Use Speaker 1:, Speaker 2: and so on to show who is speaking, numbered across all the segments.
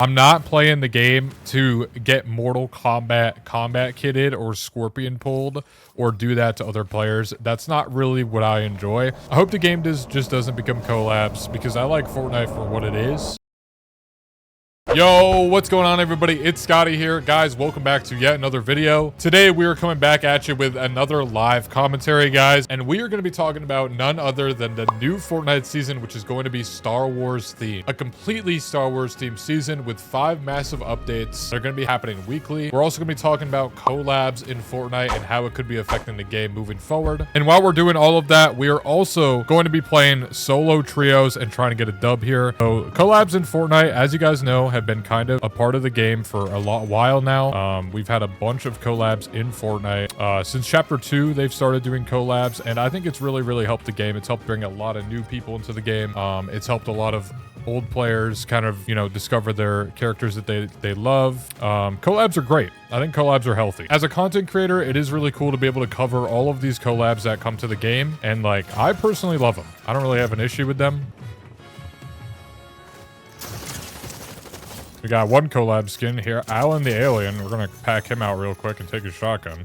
Speaker 1: I'm not playing the game to get Mortal Kombat kitted or scorpion pulled or do that to other players. That's not really what I enjoy. I hope the game just doesn't become collabs because I like Fortnite for what it is. Yo, what's going on, everybody? It's Scotty here. Guys, welcome back to yet another video. Today, we are coming back at you with another live commentary, guys, and we are going to be talking about none other than the new Fortnite season, which is going to be Star Wars themed. A completely Star Wars themed season with 5 massive updates that are going to be happening weekly. We're also going to be talking about collabs in Fortnite and how it could be affecting the game moving forward. And while we're doing all of that, we are also going to be playing solo trios and trying to get a dub here. So collabs in Fortnite, as you guys know, have been kind of a part of the game for a while now. We've had a bunch of collabs in Fortnite. Since Chapter 2, they've started doing collabs, and I think it's really helped the game. It's helped bring a lot of new people into the game. It's helped a lot of old players kind of, you know, discover their characters that they love. Collabs are great. I think collabs are healthy. As a content creator, it is really cool to be able to cover all of these collabs that come to the game, and like, I personally love them. I don't really have an issue with them. We got one collab skin here, Alan the Alien. We're gonna pack him out real quick and take his shotgun.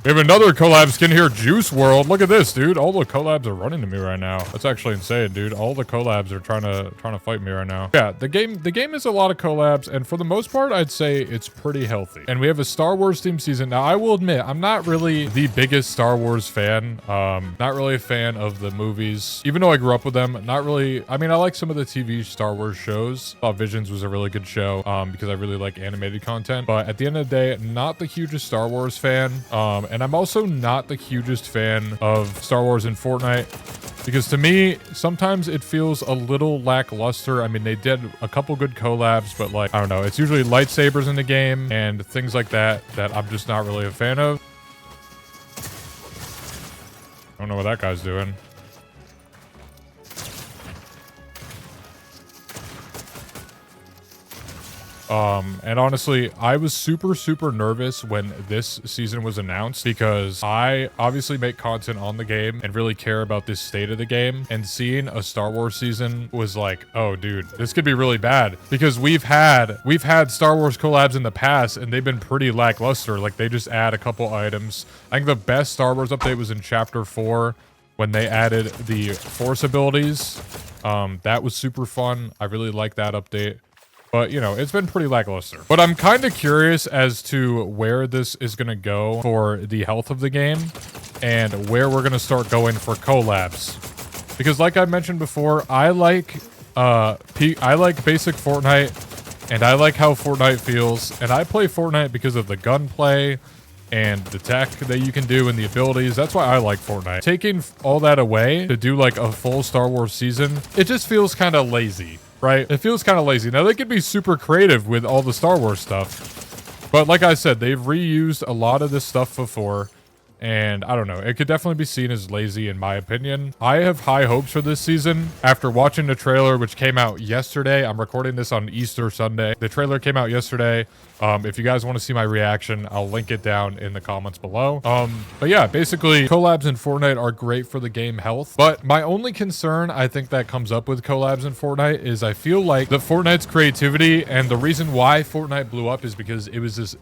Speaker 1: We have another collab skin here, Juice World. Look at this, dude. All the collabs are running to me right now. That's actually insane, dude. All the collabs are trying to fight me right now. Yeah, the game is a lot of collabs, and for the most part, I'd say it's pretty healthy. And we have a Star Wars themed season. Now, I will admit, I'm not really the biggest Star Wars fan. Not really a fan of the movies, even though I grew up with them. Not really. I mean, I like some of the TV Star Wars shows. Thought Visions was a really good show because I really like animated content. But at the end of the day, not the hugest Star Wars fan. And I'm also not the hugest fan of Star Wars in Fortnite because to me, sometimes it feels a little lackluster. I mean, they did a couple good collabs, but like, I don't know. It's usually lightsabers in the game and things like that I'm just not really a fan of. I don't know what that guy's doing. And honestly, I was super nervous when this season was announced because I obviously make content on the game and really care about this state of the game, and seeing a Star Wars season was like, oh dude, this could be really bad because we've had Star Wars collabs in the past and they've been pretty lackluster. Like, they just add a couple items. I think the best Star Wars update was in Chapter 4 when they added the Force abilities. That was super fun. I really like that update. But, you know, it's been pretty lackluster. But I'm kind of curious as to where this is going to go for the health of the game and where we're going to start going for collabs. Because like I mentioned before, I like basic Fortnite, and I like how Fortnite feels. And I play Fortnite because of the gunplay and the tech that you can do and the abilities. That's why I like Fortnite. Taking all that away to do like a full Star Wars season, it just feels kind of lazy. Right? It feels kind of lazy. Now, they could be super creative with all the Star Wars stuff. But like I said, they've reused a lot of this stuff before. And I don't know. It could definitely be seen as lazy in my opinion. I have high hopes for this season. After watching the trailer, which came out yesterday. I'm recording this on Easter Sunday. The trailer came out yesterday. If you guys want to see my reaction, I'll link it down in the comments below. But yeah, basically, collabs in Fortnite are great for the game health. But my only concern, I think, that comes up with collabs in Fortnite is I feel like the Fortnite's creativity and the reason why Fortnite blew up is because it was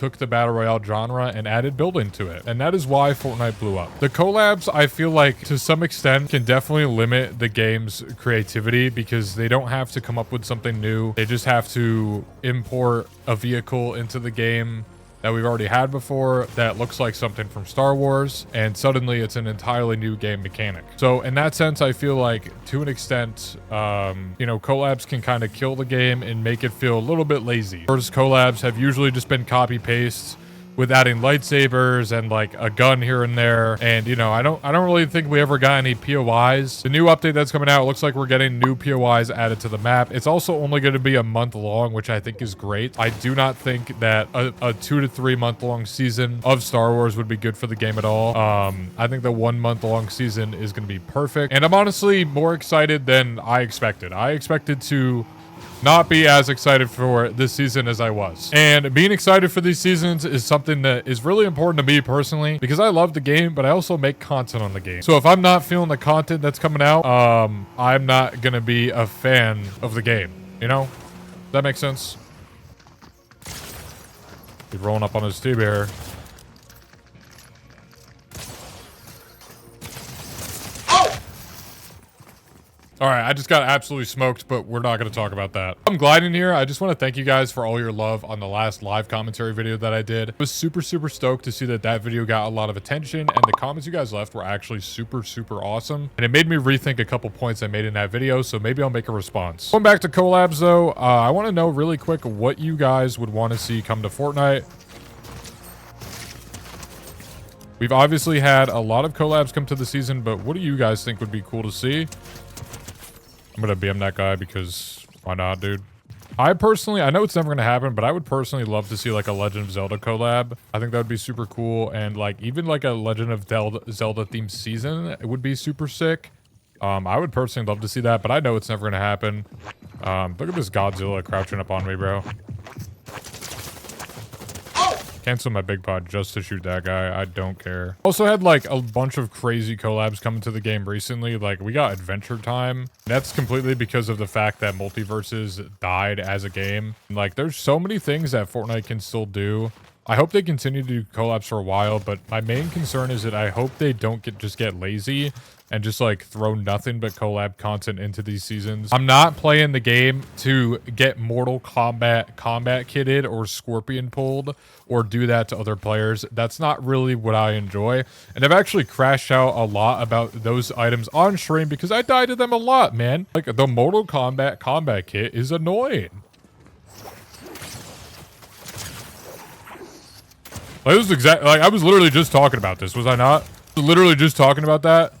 Speaker 1: took the battle royale genre and added building to it, and that is why Fortnite blew up. The collabs, I feel like, to some extent, can definitely limit the game's creativity because they don't have to come up with something new. They just have to import a vehicle into the game that we've already had before that looks like something from Star Wars, and suddenly it's an entirely new game mechanic. So in that sense, I feel like to an extent, you know, collabs can kind of kill the game and make it feel a little bit lazy. First, collabs have usually just been copy paste with adding lightsabers and like a gun here and there. And you know, I don't really think we ever got any POIs. The new update that's coming out looks like we're getting new POIs added to the map. It's also only going to be a month long, which I think is great. I do not think that a 2 to 3 month long season of Star Wars would be good for the game at all. I think the 1 month long season is going to be perfect. And I'm honestly more excited than I expected. I expected to not be as excited for this season as I was. And being excited for these seasons is something that is really important to me personally, because I love the game, but I also make content on the game. So if I'm not feeling the content that's coming out, I'm not gonna be a fan of the game, you know? Does that make sense? He's rolling up on his T-Bear. All right, I just got absolutely smoked, but we're not going to talk about that. I'm gliding here. I just want to thank you guys for all your love on the last live commentary video that I did. I was super stoked to see that that video got a lot of attention, and the comments you guys left were actually super awesome. And it made me rethink a couple points I made in that video, so maybe I'll make a response. Going back to collabs, though, I want to know really quick what you guys would want to see come to Fortnite. We've obviously had a lot of collabs come to the season, but what do you guys think would be cool to see? I'm gonna BM that guy because why not, dude? I know it's never gonna happen, but I would personally love to see like a Legend of Zelda collab. I think that would be super cool, and like even like a Legend of Zelda themed season, it would be super sick. I would personally love to see that, but I know it's never gonna happen. Look at this Godzilla crouching up on me, bro. Cancel my big pod just to shoot that guy. I don't care. Also had like a bunch of crazy collabs coming to the game recently. Like we got Adventure Time. That's completely because of the fact that Multiverses died as a game. Like there's so many things that Fortnite can still do. I hope they continue to do collabs for a while, but my main concern is that I hope they don't just get lazy and just like throw nothing but collab content into these seasons. I'm not playing the game to get Mortal Kombat kitted or Scorpion pulled or do that to other players. That's not really what I enjoy. And I've actually crashed out a lot about those items on stream because I die to them a lot, man. Like the Mortal Kombat combat kit is annoying. Like, this was like I was literally just talking about this, was I not? I was literally just talking about that.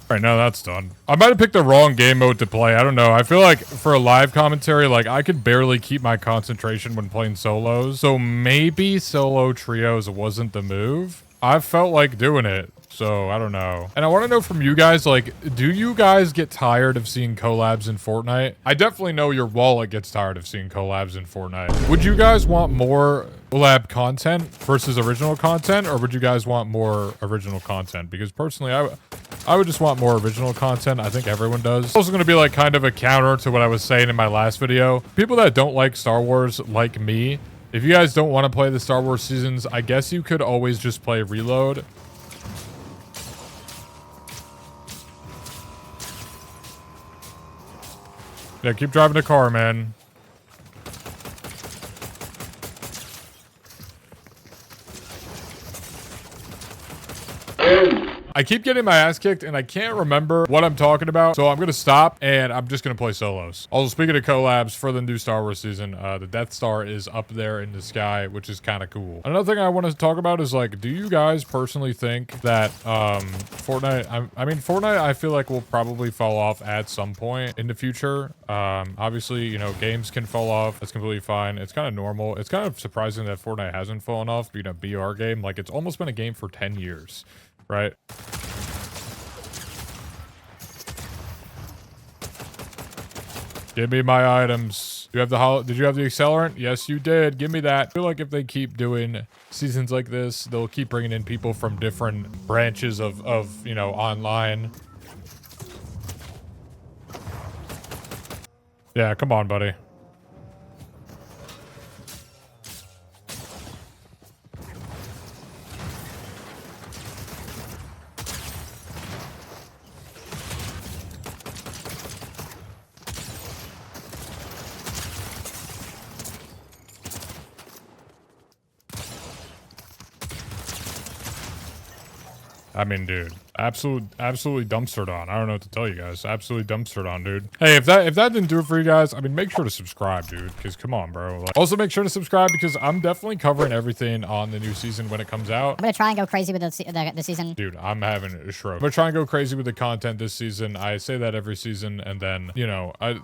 Speaker 1: All right, now that's done. I might have picked the wrong game mode to play. I don't know. I feel like for a live commentary, like I could barely keep my concentration when playing solos. So maybe solo trios wasn't the move. I felt like doing it. So, I don't know. And I want to know from you guys, like, do you guys get tired of seeing collabs in Fortnite? I definitely know your wallet gets tired of seeing collabs in Fortnite. Would you guys want more collab content versus original content, or would you guys want more original content? Because personally, I would just want more original content. I think everyone does. It's also going to be like kind of a counter to what I was saying in my last video. People that don't like Star Wars like me, if you guys don't want to play the Star Wars seasons, I guess you could always just play Reload. Yeah, keep driving the car, man. I keep getting my ass kicked and I can't remember what I'm talking about. So I'm going to stop and I'm just going to play solos. Also, speaking of collabs for the new Star Wars season, the Death Star is up there in the sky, which is kind of cool. Another thing I want to talk about is like, do you guys personally think that Fortnite, I mean, Fortnite, I feel like will probably fall off at some point in the future. Obviously, you know, games can fall off. That's completely fine. It's kind of normal. It's kind of surprising that Fortnite hasn't fallen off being a BR game. Like it's almost been a game for 10 years. Right. Give me my items. Did you have the accelerant? Yes, you did. Give me that. I feel like if they keep doing seasons like this, they'll keep bringing in people from different branches of you know, online. Yeah, come on, buddy. I mean, dude, Absolutely dumpstered on. I don't know what to tell you guys. Absolutely dumpstered on, dude. Hey, if that didn't do it for you guys, I mean, make sure to subscribe, dude. Because come on, bro. Like, also, make sure to subscribe because I'm definitely covering everything on the new season when it comes out.
Speaker 2: I'm gonna try and go crazy with the season.
Speaker 1: Dude, I'm having a stroke. I'm gonna try and go crazy with the content this season. I say that every season, and then, you know, I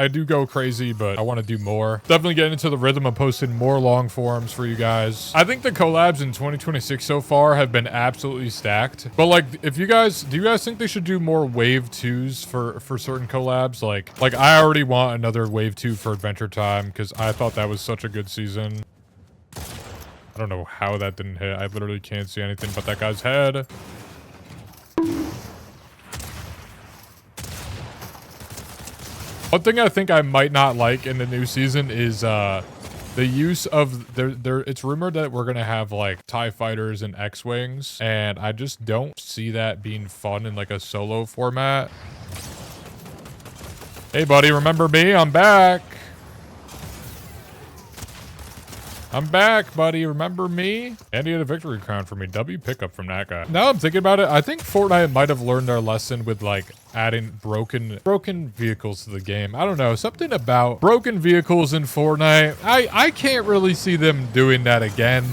Speaker 1: do go crazy, but I want to do more. Definitely getting into the rhythm of posting more long forms for you guys. I think the collabs in 2026 so far have been absolutely stacked. But like, do you guys think they should do more wave 2s for certain collabs? Like I already want another wave 2 for Adventure Time because I thought that was such a good season. I don't know how that didn't hit. I literally can't see anything but that guy's head. One thing I think I might not like in the new season is the use of it's rumored that we're gonna have like TIE fighters and X-Wings, and I just don't see that being fun in like a solo format. Hey buddy, remember me? I'm back. I'm back, buddy. Remember me? And he had a victory crown for me. W pickup from that guy. Now I'm thinking about it, I think Fortnite might have learned their lesson with like adding broken vehicles to the game. I don't know. Something about broken vehicles in Fortnite. I can't really see them doing that again.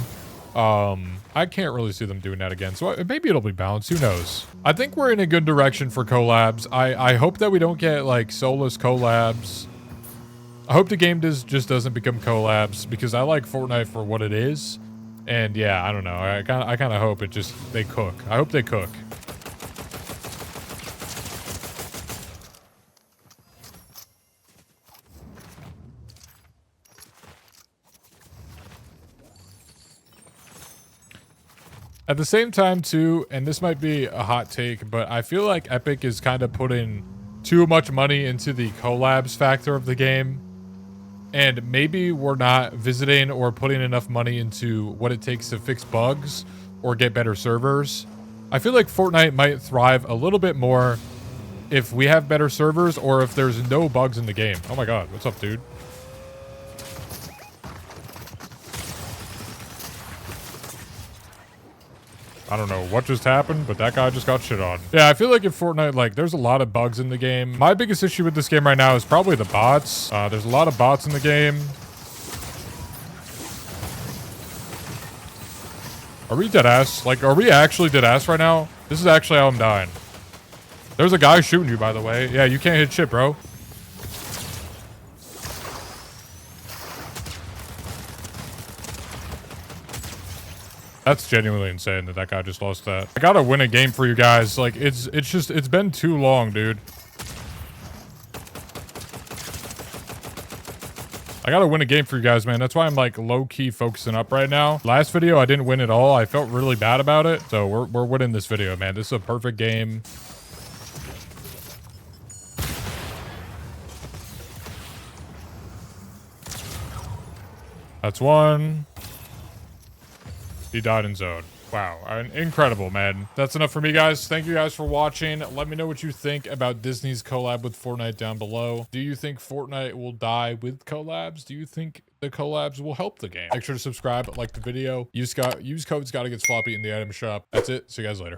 Speaker 1: I can't really see them doing that again. So maybe it'll be balanced. Who knows? I think we're in a good direction for collabs. I hope that we don't get like soulless collabs. I hope the game just doesn't become collabs because I like Fortnite for what it is. And yeah, I don't know. I kind of hope they cook. I hope they cook. At the same time too, and this might be a hot take, but I feel like Epic is kind of putting too much money into the collabs factor of the game. And maybe we're not visiting or putting enough money into what it takes to fix bugs or get better servers. I feel like Fortnite might thrive a little bit more if we have better servers or if there's no bugs in the game. Oh my god, what's up, dude? I don't know what just happened, but that guy just got shit on. Yeah, I feel like in Fortnite, like, there's a lot of bugs in the game. My biggest issue with this game right now is probably the bots. There's a lot of bots in the game. Are we dead ass? Like, are we actually dead ass right now? This is actually how I'm dying. There's a guy shooting you, by the way. Yeah, you can't hit shit, bro. That's genuinely insane that that guy just lost that. I gotta win a game for you guys. Like, it's been too long, dude. I gotta win a game for you guys, man. That's why I'm like low-key focusing up right now. Last video, I didn't win at all. I felt really bad about it. So we're winning this video, man. This is a perfect game. That's one. He died in zone. Wow, incredible, man. That's enough for me, guys. Thank you guys for watching. Let me know what you think about Disney's collab with Fortnite down below. Do you think Fortnite will die with collabs? Do you think the collabs will help the game? Make sure to subscribe, like the video. Use code SCOTTYGetsFloppy in the item shop. That's it. See you guys later.